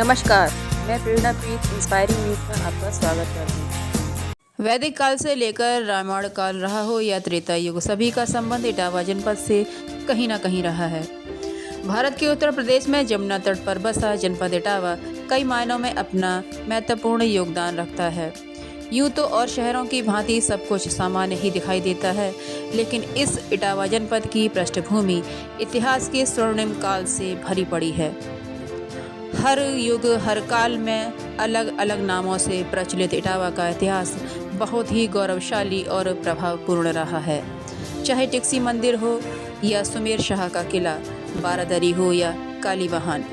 नमस्कार, मैं प्रेरणा प्रीत inspiring news में आपका स्वागत करती हूँ। वैदिक काल से लेकर रामायण काल रहा हो या त्रेता युग, सभी का संबंध इटावा जनपद से कहीं न कहीं रहा है। भारत के उत्तर प्रदेश में जमुना तट पर बसा जनपद इटावा कई मायनों में अपना महत्वपूर्ण योगदान रखता है। यूँ तो और शहरों की भांति सब कुछ सामान्य ही दिखाई देता है, लेकिन इस इटावा जनपद की पृष्ठभूमि इतिहास के स्वर्णिम काल से भरी पड़ी है। हर युग हर काल में अलग अलग नामों से प्रचलित इटावा का इतिहास बहुत ही गौरवशाली और प्रभावपूर्ण रहा है। चाहे टिक्सी मंदिर हो या सुमेर शाह का किला, बारादरी हो या कालीवाहन,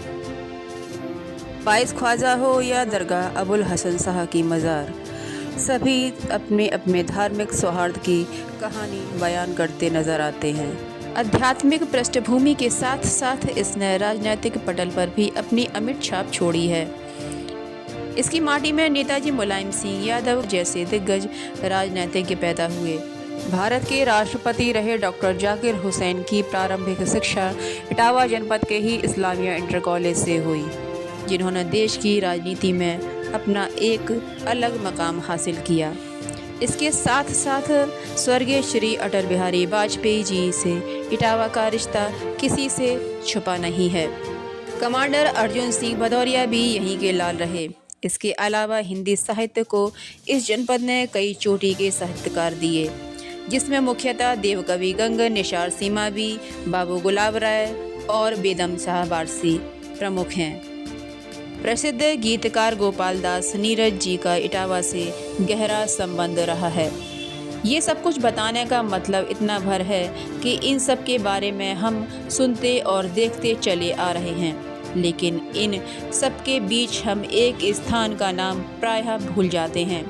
बाइस ख्वाजा हो या दरगाह अबुल हसन शाह की मज़ार, सभी अपने अपने धार्मिक सौहार्द की कहानी बयान करते नजर आते हैं। आध्यात्मिक पृष्ठभूमि के साथ साथ इसने राजनीतिक पटल पर भी अपनी अमिट छाप छोड़ी है। इसकी माटी में नेताजी मुलायम सिंह यादव जैसे दिग्गज राजनीतिज्ञ पैदा हुए। भारत के राष्ट्रपति रहे डॉक्टर जाकिर हुसैन की प्रारंभिक शिक्षा इटावा जनपद के ही इस्लामिया इंटर कॉलेज से हुई, जिन्होंने देश की राजनीति में अपना एक अलग मकाम हासिल किया। इसके साथ साथ स्वर्गीय श्री अटल बिहारी वाजपेयी जी से इटावा का रिश्ता किसी से छुपा नहीं है। कमांडर अर्जुन सिंह भदौरिया भी यहीं के लाल रहे। इसके अलावा हिंदी साहित्य को इस जनपद ने कई चोटी के साहित्यकार दिए, जिसमें मुख्यतः देवकवि गंगा निसार सीमावी, बाबू गुलाब राय और बेदम शाह वारसी प्रमुख हैं। प्रसिद्ध गीतकार गोपाल दास नीरज जी का इटावा से गहरा संबंध रहा है। ये सब कुछ बताने का मतलब इतना भर है कि इन सब के बारे में हम सुनते और देखते चले आ रहे हैं, लेकिन इन सब के बीच हम एक स्थान का नाम प्रायः भूल जाते हैं।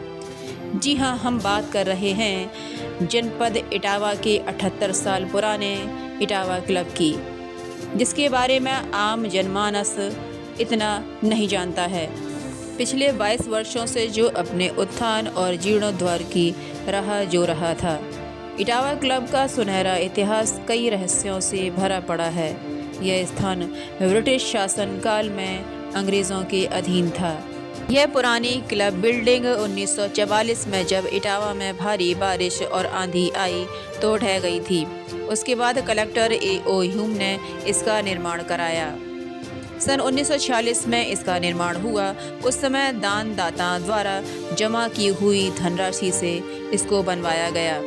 जी हाँ, हम बात कर रहे हैं जनपद इटावा के 78 साल पुराने इटावा क्लब की, जिसके बारे में आम जनमानस इतना नहीं जानता है। पिछले 22 वर्षों से जो अपने उत्थान और जीर्णोद्धार की राह जो रहा था। इटावा क्लब का सुनहरा इतिहास कई रहस्यों से भरा पड़ा है। यह स्थान ब्रिटिश शासन काल में अंग्रेज़ों के अधीन था। यह पुरानी क्लब बिल्डिंग 1944 में जब इटावा में भारी बारिश और आंधी आई तो ढह गई थी। उसके बाद कलेक्टर A.O. ह्यूम ने इसका निर्माण कराया। सन 1946 में इसका निर्माण हुआ। उस समय दानदाता द्वारा जमा की हुई धनराशि से इसको बनवाया गया।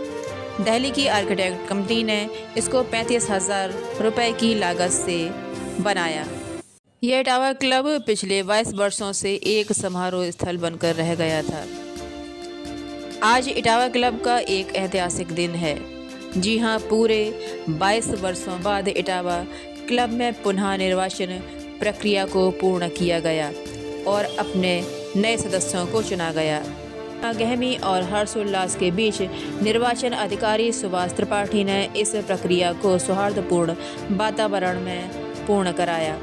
दिल्ली की आर्किटेक्ट कंपनी ने इसको 35,000 रुपए की लागत से बनाया। यह इटावा क्लब पिछले 22 वर्षों से एक समारोह स्थल बनकर रह गया था। आज इटावा क्लब का एक ऐतिहासिक दिन है। जी हाँ, पूरे 22 वर्षों बाद इटावा क्लब में पुनः निर्वाचन प्रक्रिया को पूर्ण किया गया और अपने नए सदस्यों को चुना गया। गहमी और हर्षोल्लास के बीच निर्वाचन अधिकारी सुभाष त्रिपाठी ने इस प्रक्रिया को सौहार्दपूर्ण वातावरण में पूर्ण कराया।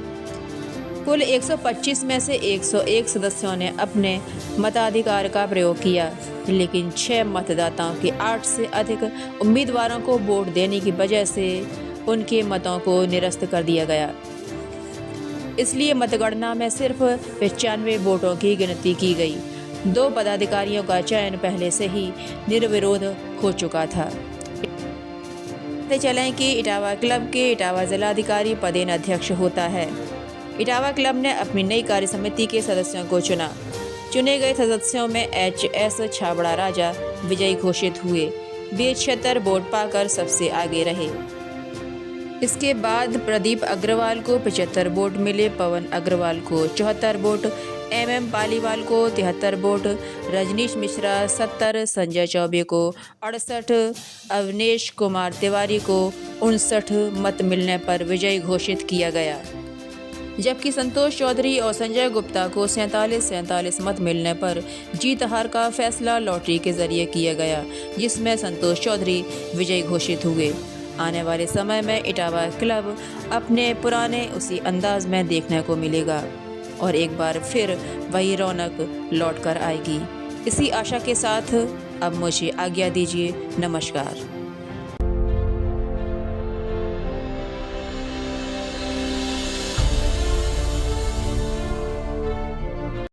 कुल 125 में से 101 सदस्यों ने अपने मताधिकार का प्रयोग किया, लेकिन 6 मतदाताओं के 8 से अधिक उम्मीदवारों को वोट देने की वजह से उनके मतों को निरस्त कर दिया गया। इसलिए मतगणना में सिर्फ 95 वोटों की गिनती की गई। 2 पदाधिकारियों का चयन पहले से ही निर्विरोध हो चुका था। चलें कि इटावा क्लब के इटावा जिलाधिकारी पदेन अध्यक्ष होता है। इटावा क्लब ने अपनी नई कार्य समिति के सदस्यों को चुना। चुने गए सदस्यों में H.S. छाबड़ा राजा विजयी घोषित हुए। वे 76 वोट पाकर सबसे आगे रहे। इसके बाद प्रदीप अग्रवाल को 75 वोट मिले, पवन अग्रवाल को 74 वोट, MM पालीवाल को 73 वोट, रजनीश मिश्रा 70, संजय चौबे को 68, अवनेश कुमार तिवारी को 59 मत मिलने पर विजयी घोषित किया गया, जबकि संतोष चौधरी और संजय गुप्ता को 47 मत मिलने पर जीत हार का फैसला लॉटरी के जरिए किया गया, जिसमें संतोष चौधरी विजयी घोषित हुए। आने वाले समय में इटावा क्लब अपने पुराने उसी अंदाज में देखने को मिलेगा और एक बार फिर वही रौनक लौट कर आएगी। इसी आशा के साथ अब मुझे आज्ञा दीजिए। नमस्कार।